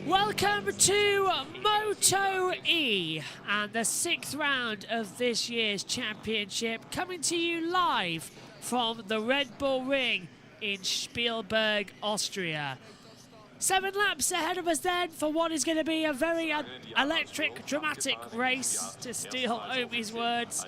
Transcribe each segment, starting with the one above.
Welcome to MotoE and the 6th round of this year's championship, coming to you live from the Red Bull Ring in Spielberg, Austria. 7 laps ahead of us then for what is going to be a very electric, dramatic race, to steal Omi's words.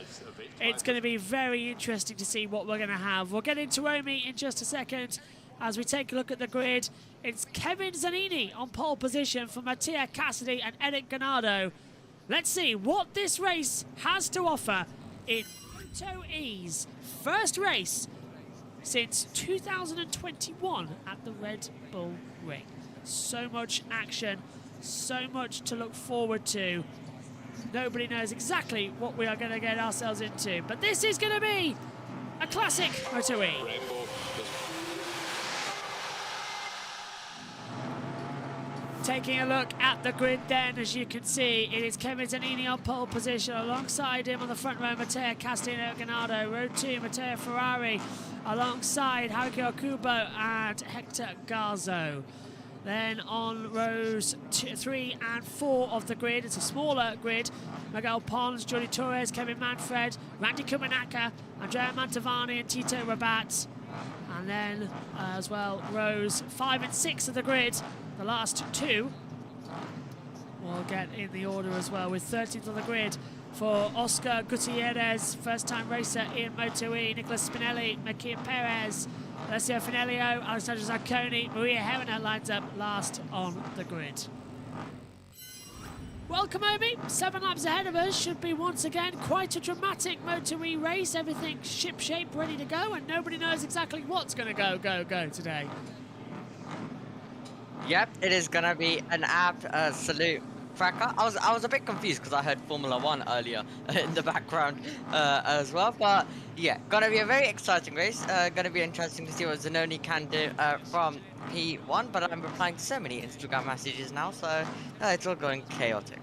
It's going to be very interesting to see what we're going to have. We'll get into Omi in just a second. As we take a look at the grid, it's Kevin Zanini on pole position for Mattia Cassidy and Eric Ganardo. Let's see what this race has to offer in MotoE's first race since 2021 at the Red Bull Ring. So much action, so much to look forward to. Nobody knows exactly what we are going to get ourselves into, but this is going to be a classic MotoE. Taking a look at the grid then, as you can see, it is Kevin Zanini on pole position. Alongside him on the front row, Mattia Cassidy and Ganardo. Row 2, Matteo Ferrari, alongside Haruki Okubo and Hector Garzo. Then on rows 3 and 4 of the grid, it's a smaller grid. Miguel Pons, Jordi Torres, Kevin Manfred, Randy Kumanaka, Andrea Mantovani and Tito Rabat. And then as well, rows 5 and 6 of the grid. The last 2 we'll get in the order as well, with 13th on the grid for Oscar Gutierrez, first-time racer in MotoE, Nicolas Spinelli, Makia Perez, Alessio Finelio, Alessandro Zacconi, Maria Herrera lines up last on the grid. Welcome, Omi. 7 laps ahead of us. Should be once again quite a dramatic MotoE race. Everything ship-shape, ready to go, and nobody knows exactly what's going to go today. Yep, it is gonna be an absolute cracker. I was a bit confused because I heard Formula 1 earlier in the background as well. But yeah, gonna be a very exciting race. Gonna be interesting to see what Zanoni can do from P1. But I'm replying to so many Instagram messages now, so it's all going chaotic.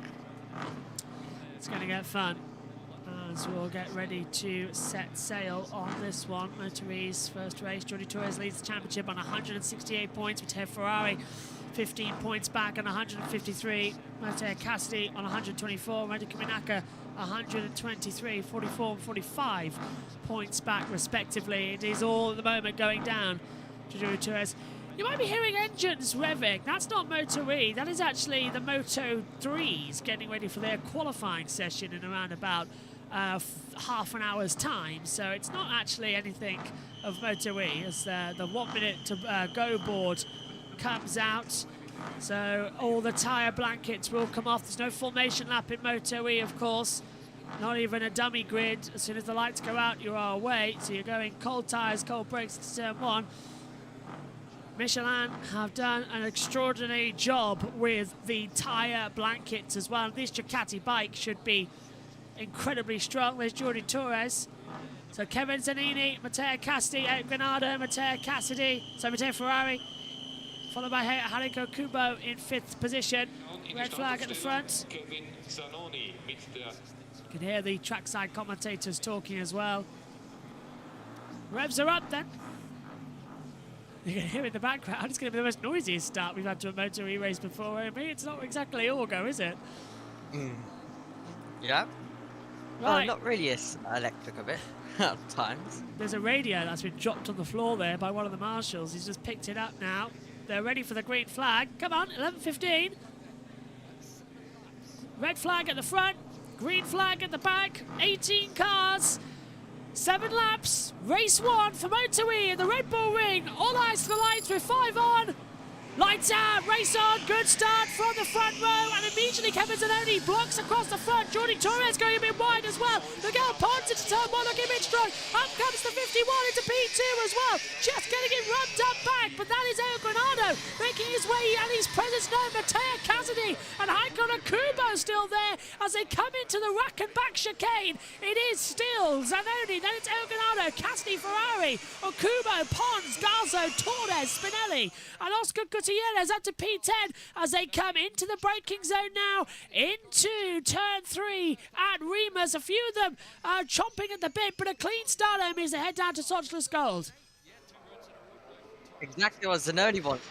It's gonna get fun as we'll get ready to set sail on this one. MotoE's first race. Jordi Torres leads the championship on 168 points, with Ted Ferrari 15 points back on 153. Matteo Cassidy on 124. Randy Kumanaka 123, 44 and 45 points back respectively. It is all at the moment going down to Jordi Torres. You might be hearing engines revving. That's not MotoE. That is actually the Moto3s getting ready for their qualifying session in around about half an hour's time. So it's not actually anything of MotoE, as the 1 minute to go board comes out. So all the tyre blankets will come off. There's no formation lap in MotoE, of course. Not even a dummy grid. As soon as the lights go out, you are away. So you're going cold tyres, cold brakes to turn 1. Michelin have done an extraordinary job with the tyre blankets as well. This Ducati bike should be incredibly strong. There's Jordi Torres. So Kevin Zanini, Matteo Cassidy, Eric Ganardo, Matteo Ferrari, followed by Haruki Okubo in 5th position. Red flag at the front. You can hear the trackside commentators talking as well. Revs are up then. You can hear in the background, it's going to be the most noisiest start we've had to a MotoE race before. I mean, it's not exactly Augo, is it? Yeah. Right. Not really electric a bit at times. There's a radio that's been dropped on the floor there by one of the marshals. He's just picked it up now. They're ready for the green flag. Come on, 11:15. Red flag at the front, green flag at the back. 18 cars, 7 laps. Race 1 for MotoE in the Red Bull Ring. All eyes to the lights with 5 on. Lights out, race on, good start from the front row, and immediately Kevin Zanoni blocks across the front. Jordi Torres going a bit wide as well. Miguel Pons into turn 1, looking a bit strong. Up comes the 51 into P2 as well. Just getting it rubbed up back, but that is El Granado making his way, and his presence known. Matteo Cassidy and Haruki Okubo still there as they come into the rack and back chicane. It is still Zanoni, then it's El Granado, Cassidy, Ferrari, Okubo, Pons, Garzo, Torres, Spinelli, and Oscar Gutierrez up to P10 as they come into the braking zone now, into turn 3 at Rimas. A few of them are chomping at the bit, but a clean start means they head down to Socialist Gold. Exactly what Zanoni wants.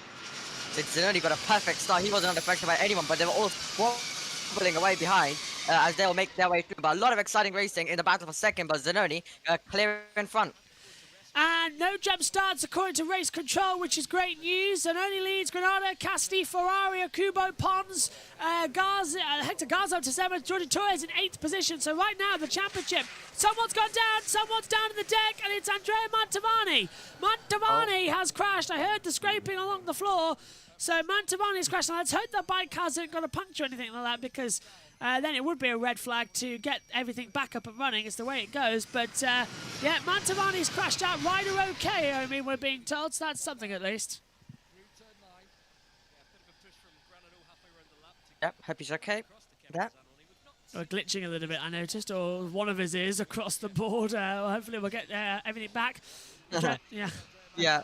Since Zanoni got a perfect start, he wasn't under pressure by anyone, but they were all wobbling away behind as they'll make their way through. But a lot of exciting racing in the battle for second, but Zanoni clear in front. And no jump starts according to race control, which is great news. And only leads Granada, Cassidy, Ferrari, Akubo, Pons, Hector Garza up to 7th, Jordi Torres in 8th position. So right now, the championship, someone's gone down, someone's down in the deck, and it's Andrea Mantovani. Mantovani has crashed. I heard the scraping along the floor. So Mantovani's crashed. Now let's hope that bike hasn't got a puncture or anything like that, because then it would be a red flag to get everything back up and running. It's the way it goes. But, yeah, Mantovani's crashed out. Rider okay, I mean, we're being told. So that's something at least. Yep, hope he's okay. Yeah. We're glitching a little bit, I noticed, or one of his is across the board. Hopefully we'll get everything back. Yeah. Yeah.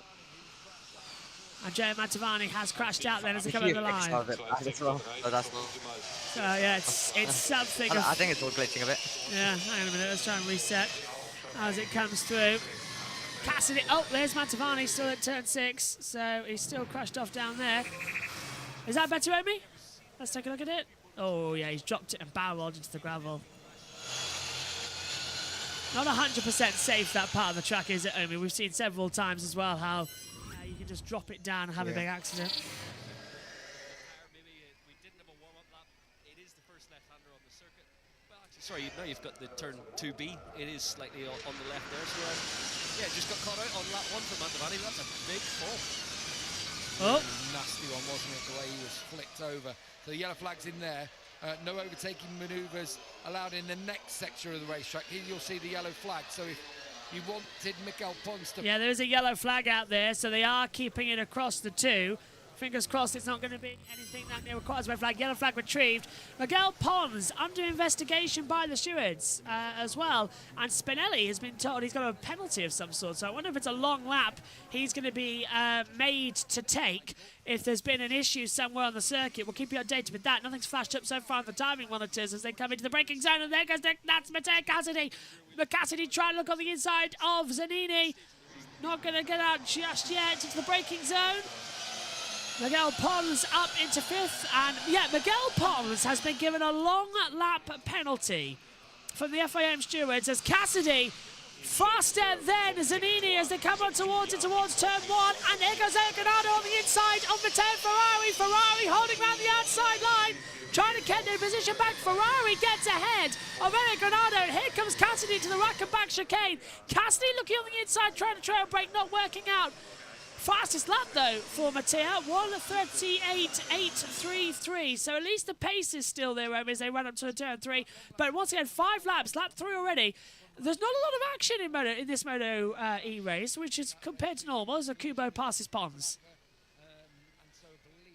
Andrea Mantovani has crashed out then as they come over the line. So yeah, it's something. I think it's all glitching a bit. Yeah, hang on a minute, let's try and reset as it comes through. Cassidy, oh, there's Mantovani still at turn 6, so he's still crashed off down there. Is that better, Omi? Let's take a look at it. Oh yeah, he's dropped it and barreled into the gravel. Not 100% safe, that part of the track, is it, Omi? We've seen several times as well how you can just drop it down and have a big accident. Sorry, now you've got the turn 2B. It is slightly on the left there. So, yeah, just got caught out on lap 1 from Mantovani. That's a big fall. Oh. Nasty one, wasn't it, the way he was flicked over. So the yellow flag's in there. No overtaking manoeuvres allowed in the next section of the racetrack. Here you'll see the yellow flag. So if you wanted Miguel Pons to... Yeah, there is a yellow flag out there, so they are keeping it across the two. Fingers crossed it's not going to be anything that near requires a red flag. Yellow flag retrieved. Miguel Pons under investigation by the stewards as well. And Spinelli has been told he's got a penalty of some sort. So I wonder if it's a long lap he's going to be made to take if there's been an issue somewhere on the circuit. We'll keep you updated with that. Nothing's flashed up so far on the timing monitors as they come into the braking zone. And there goes that's Matteo Cassidy. But Cassidy trying to look on the inside of Zanini. Not going to get out just yet into the braking zone. Miguel Pons up into 5th, and yeah, Miguel Pons has been given a long lap penalty from the FIM stewards as Cassidy faster than Zanini as they come on towards turn 1, and there goes Granado on the inside of Matteo Ferrari. Ferrari holding around the outside line, trying to get their position back. Ferrari gets ahead of Eric Granado, and here comes Cassidy to the rack and back chicane. Cassidy looking on the inside, trying to trail break, not working out. Fastest lap though for Matteo, 1:38.833. So at least the pace is still there as they run up to turn 3. But once again, 5 laps, lap 3 already. There's not a lot of action in this MotoE race, which is compared to normal as Akubo passes Pons.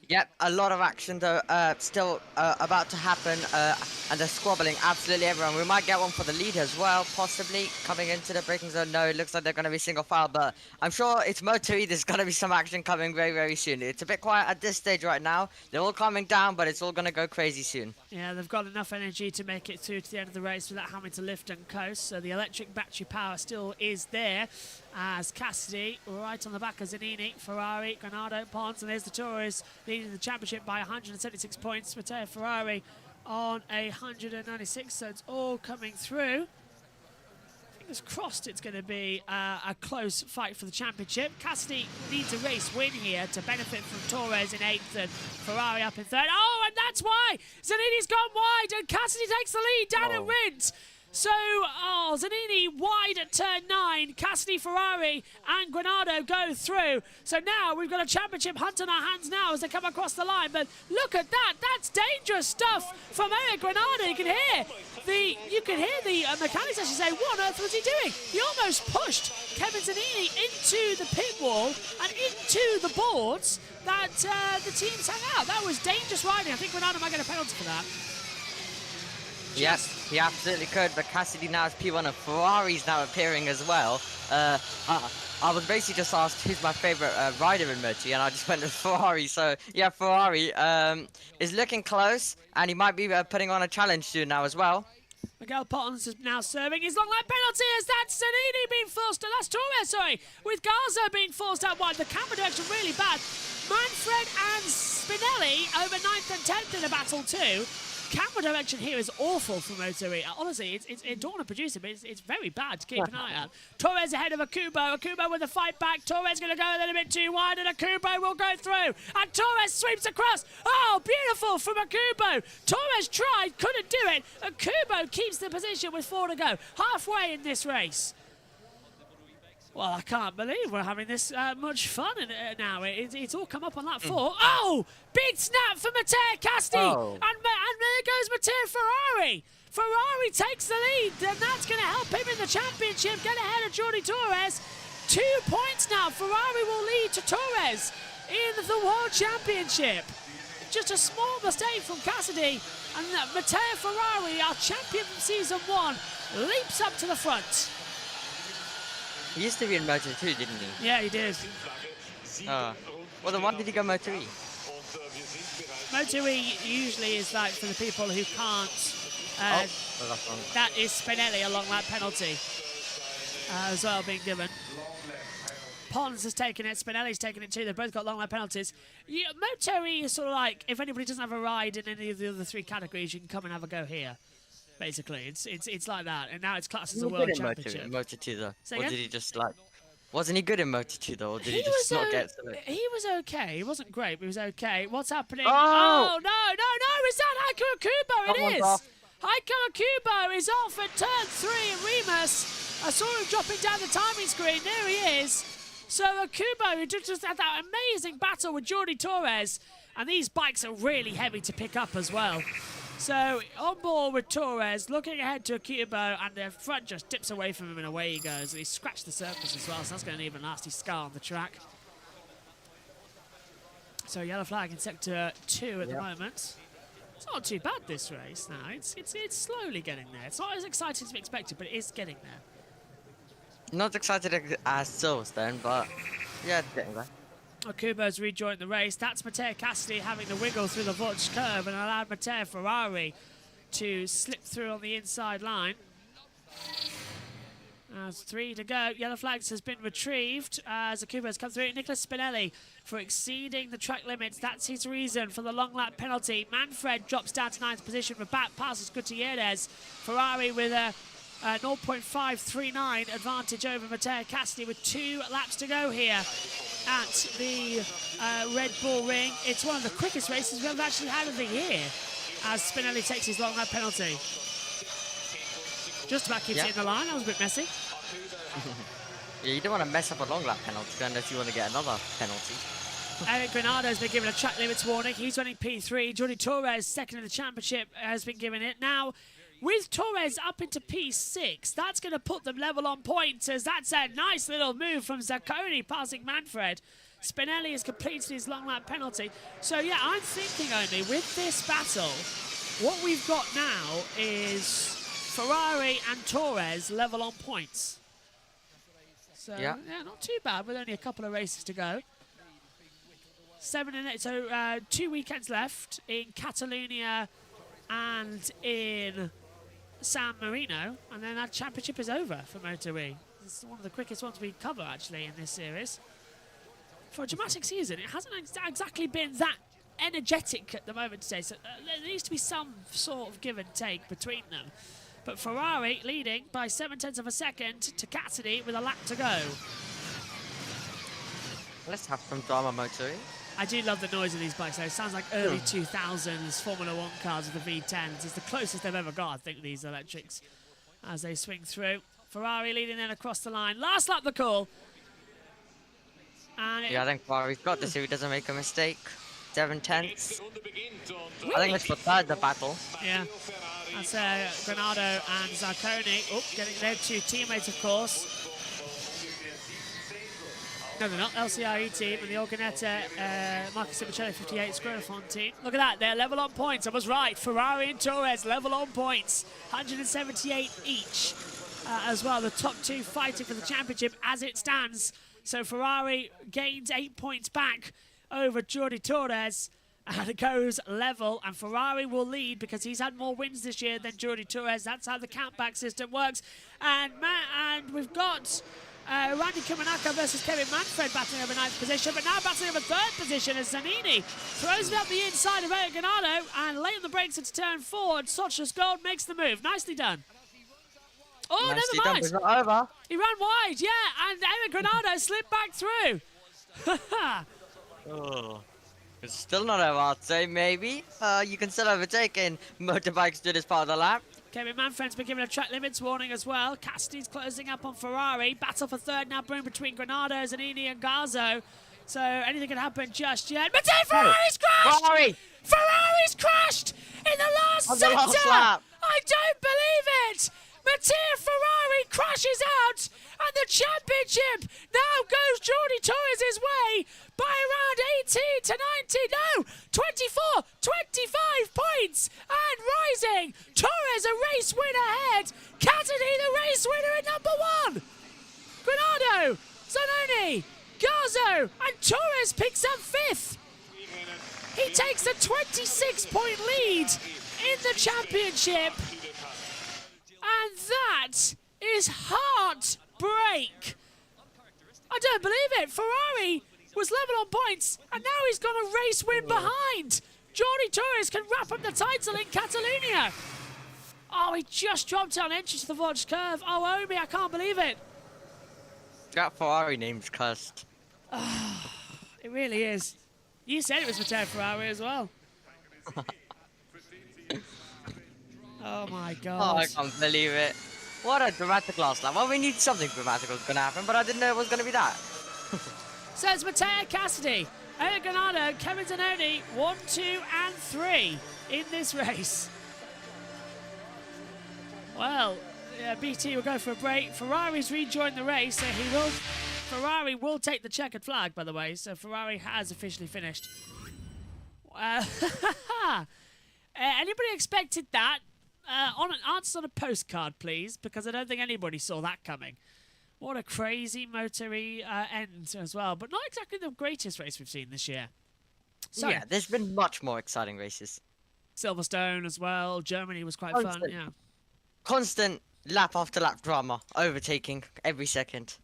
Yep, a lot of action though, still about to happen, and they're squabbling absolutely everyone. We might get one for the lead as well, possibly, coming into the braking zone. No, it looks like they're going to be single file, but I'm sure it's MotoE, there's going to be some action coming very, very soon. It's a bit quiet at this stage right now. They're all calming down, but it's all going to go crazy soon. Yeah, they've got enough energy to make it through to the end of the race without having to lift and coast, so the electric battery power still is there. As Cassidy, right on the back of Zanini, Ferrari, Granado, Pons, and there's the Torres leading the championship by 176 points. Matteo Ferrari on 196, so it's all coming through. Fingers crossed it's going to be a close fight for the championship. Cassidy needs a race win here to benefit from Torres in 8th and Ferrari up in 3rd. Oh, and that's why Zanini's gone wide and Cassidy takes the lead down at Rins. So, Zanini wide at turn 9, Cassidy, Ferrari and Granado go through. So now we've got a championship hunt on our hands now as they come across the line. But look at that, that's dangerous stuff from Eric Granado. You can hear the mechanics actually say, what on earth was he doing? He almost pushed Kevin Zanini into the pit wall and into the boards that the teams hang out. That was dangerous riding. I think Granado might get a penalty for that. Yes, he absolutely could, but Cassidy now is P1 and Ferrari's now appearing as well. I was basically just asked who's my favourite rider in MotoE, and I just went with Ferrari. So, yeah, Ferrari is looking close, and he might be putting on a challenge soon now as well. Miguel Pons is now serving his long lap penalty as that's Zanini being forced, that's Torres, sorry, with Garza being forced out wide. The camera direction really bad. Manfred and Spinelli over 9th and 10th in the battle too. Camera direction here is awful for MotoE. Honestly, it's I don't want to produce it, but it's very bad to keep an eye out. Torres ahead of Akubo. Akubo with a fight back. Torres going to go a little bit too wide, and Akubo will go through. And Torres sweeps across. Oh, beautiful from Akubo. Torres tried, couldn't do it. Akubo keeps the position with 4 to go. Halfway in this race. Well, I can't believe we're having this much fun now. It's all come up on lap 4. Oh! Big snap for Matteo Casti! Oh. And there goes Matteo Ferrari! Ferrari takes the lead, and that's going to help him in the championship, get ahead of Jordi Torres. 2 points now. Ferrari will lead to Torres in the World Championship. Just a small mistake from Cassidy, and Matteo Ferrari, our champion from Season 1, leaps up to the front. He used to be in MotoE, didn't he? Yeah, he did. Well, then why did he go MotoE? MotoE usually is like for the people who can't. Well, that's wrong. That is Spinelli, a long lap penalty as well being given. Pons has taken it, Spinelli's taken it too. They've both got long lap penalties. Yeah, MotoE is sort of like if anybody doesn't have a ride in any of the other 3 categories, you can come and have a go here. Basically, it's like that, and now it's classed as a world championship. MotoE though, Say or again? did he just like? Wasn't he good in MotoE though, or did he just not get to it? He was okay. He wasn't great, but he was okay. What's happening? Oh! No! Is that Heiko Akubo? It Someone's is. off. Heiko Akubo is off at turn 3 in Remus. I saw him dropping down the timing screen. There he is. So Akubo, who just had that amazing battle with Jordi Torres, and these bikes are really heavy to pick up as well. So on board with Torres, looking ahead to Akubo, and the front just dips away from him and away he goes. And he scratched the surface as well, so that's going to leave a nasty scar on the track. So yellow flag in sector 2 at the moment. It's not too bad this race now. It's slowly getting there. It's not as exciting as we expected, but it is getting there. Not excited as Silverstone, but yeah, it's getting there. Akubo's rejoined the race. That's Matteo Cassidy having the wiggle through the Vouch curve and allowed Matteo Ferrari to slip through on the inside line. There's 3 to go. Yellow flags has been retrieved as Akubo's come through. Nicholas Spinelli for exceeding the track limits. That's his reason for the long lap penalty. Manfred drops down to 9th position, but back passes Gutierrez. Ferrari with a 0.539 advantage over Matteo Cassidy with 2 laps to go here at the Red Bull Ring. It's one of the quickest races we've actually had of the year as Spinelli takes his long lap penalty. Just about keeps it in the line. That was a bit messy. Yeah, you don't want to mess up a long lap penalty unless you want to get another penalty. Eric Granado's been given a track limits warning. He's running P3. Jordi Torres, second in the championship, has been given it. Now, with Torres up into P6, that's going to put them level on points, as that's a nice little move from Zacconi passing Manfred. Spinelli has completed his long lap penalty. So, yeah, I'm thinking only with this battle, what we've got now is Ferrari and Torres level on points. So, yeah, not too bad with only a couple of races to go. 7 and 8, so 2 weekends left in Catalonia and in San Marino, and then that championship is over for MotoE. It's one of the quickest ones we cover actually in this series. For a dramatic season, it hasn't exactly been that energetic at the moment today, so there needs to be some sort of give and take between them. But Ferrari leading by 0.7 of a second to Cassidy with a lap to go. Let's have some drama, MotoE. I do love the noise of these bikes though. It sounds like early 2000s Formula 1 cars with the V10s. It's the closest they've ever got, I think, these electrics, as they swing through. Ferrari leading then across the line. Last lap the call. And Yeah, I think Ferrari's got this if he doesn't make a mistake. 7 tenths. I think it's for third the battle. Yeah. That's Granado and Zacconi. Oh, getting their 2 teammates, of course. No, they're not. LCRE team and the Organetta, Marcus Simoncelli 58, Scrofon team. Look at that, they're level on points. I was right. Ferrari and Torres level on points. 178 each as well. The top 2 fighting for the championship as it stands. So Ferrari gains 8 points back over Jordi Torres. And it goes level, and Ferrari will lead because he's had more wins this year than Jordi Torres. That's how the countback system works. And we've got Randy Kumanaka versus Kevin Manfred battling over 9th position, but now battling over 3rd position as Zanini throws it up the inside of Eric Granado, and late on the brakes into turn 4, and Sochas Gold makes the move. Nicely done. Oh, Nicely never done, mind. but it's not over. He ran wide, yeah, and Eric Granado slipped back through. Oh. It's still not over, I'd say, maybe. You can still overtake in motorbikes do this part of the lap. Kevin Manfred's been given a track limits warning as well. Cassidy's closing up on Ferrari. Battle for 3rd now brewing between Granado, Zanini and Garzo. So anything can happen just yet. Mateo Ferrari's crashed! Ferrari! Ferrari's crashed in the last On the sector! last lap. I don't believe it! Matteo Ferrari crashes out, and the championship now goes Jordi Torres' way by around 18 to 19, no, 24, 25 points, and rising. Torres a race win ahead. Cassidy the race winner at number 1. Granado, Zanoni, Garzo, and Torres picks up 5th. He takes a 26-point lead in the championship. And that is heartbreak. I don't believe it. Ferrari was level on points, and now he's got a race win behind. Jordi Torres can wrap up the title in Catalonia. Oh, he just dropped on entry to the Vosges curve. Oh, Omi, I can't believe it. That Ferrari name's cursed. It really is. You said it was Matteo Ferrari as well. Oh my God. Oh, I can't believe it. What a dramatic last lap. Well, we knew something dramatic was going to happen, but I didn't know it was going to be that. So it's Matteo Cassidy, Eric Granado, Kevin Zanoni, 1, 2, and 3 in this race. Well, BT will go for a break. Ferrari's rejoined the race, so Ferrari will take the checkered flag, by the way, so Ferrari has officially finished. Anybody expected that? Answer on a postcard, please, because I don't think anybody saw that coming. What a crazy MotoE end as well, but not exactly the greatest race we've seen this year. So, Yeah, there's been much more exciting races. Silverstone as well. Germany was quite fun. Yeah. Constant lap after lap drama, overtaking every second.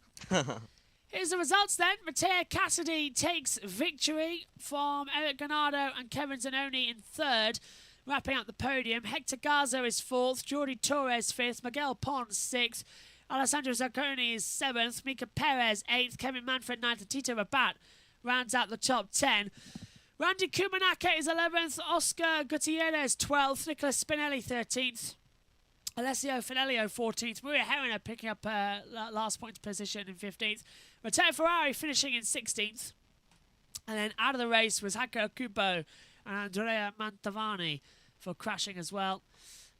Here's the results then. Matteo Cassidy takes victory from Eric Granado and Kevin Zanoni in 3rd. Wrapping up the podium, Hector Garzo is 4th, Jordi Torres 5th, Miguel Pons 6th, Alessandro Zacconi is 7th, Mika Perez 8th, Kevin Manfred 9th, and Tito Rabat rounds out the top 10. Randy Kumanaka is 11th, Oscar Gutierrez 12th, Nicolas Spinelli 13th, Alessio Finelio 14th, Maria Herrera picking up last point position in 15th, Matteo Ferrari finishing in 16th, and then out of the race was Hako Kubo and Andrea Mantovani for crashing as well.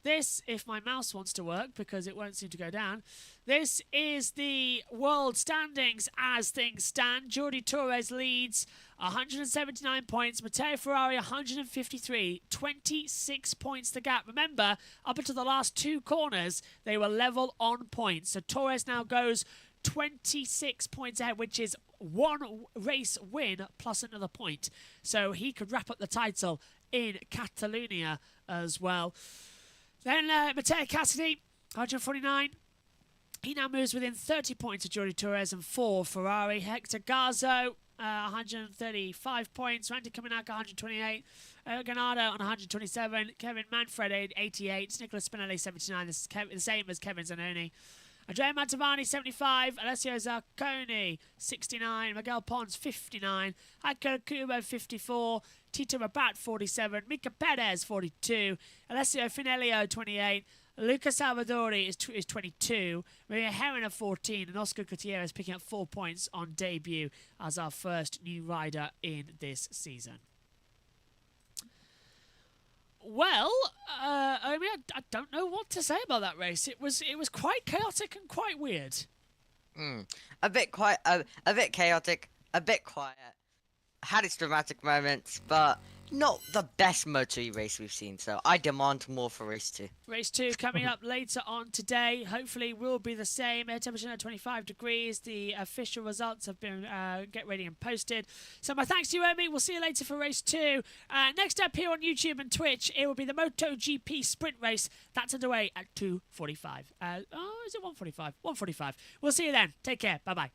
This, if my mouse wants to work, because it won't seem to go down, this is the world standings as things stand. Jordi Torres leads 179 points, Matteo Ferrari 153, 26 points the gap. Remember, up until the last 2 corners, they were level on points. So Torres now goes 26 points ahead, which is 1 race win plus another point. So he could wrap up the title in Catalonia as well. Then Matteo Cassidy, 149. He now moves within 30 points of Jordi Torres and 4 Ferrari. Hector Garzo, 135 points. Randy Kumanaka, 128. Granado on 127. Kevin Manfred, 88. Nicolas Spinelli, 79. This is the same as Kevin Zanoni. Andrea Mantovani, 75. Alessio Zacconi, 69. Miguel Pons, 59. Hako Kubo, 54. Tito Rabat, 47. Mika Perez, 42. Alessio Finelio, 28. Luca Salvadori is 22. Maria Herrera, 14. And Oscar Gutierrez picking up 4 points on debut as our first new rider in this season. Well, Omi, I don't know what to say about that race. It was quite chaotic and quite weird. A bit chaotic, a bit quiet. Had its dramatic moments, but not the best MotoE race we've seen, so I demand more for race 2. Race 2 coming up later on today. Hopefully will be the same. Air temperature at 25 degrees. The official results have been get ready and posted. So my thanks to you, Omi. We'll see you later for race 2. Next up here on YouTube and Twitch, it will be the MotoGP sprint race. That's underway at 2:45. Is it 1:45? 1:45. We'll see you then. Take care. Bye-bye.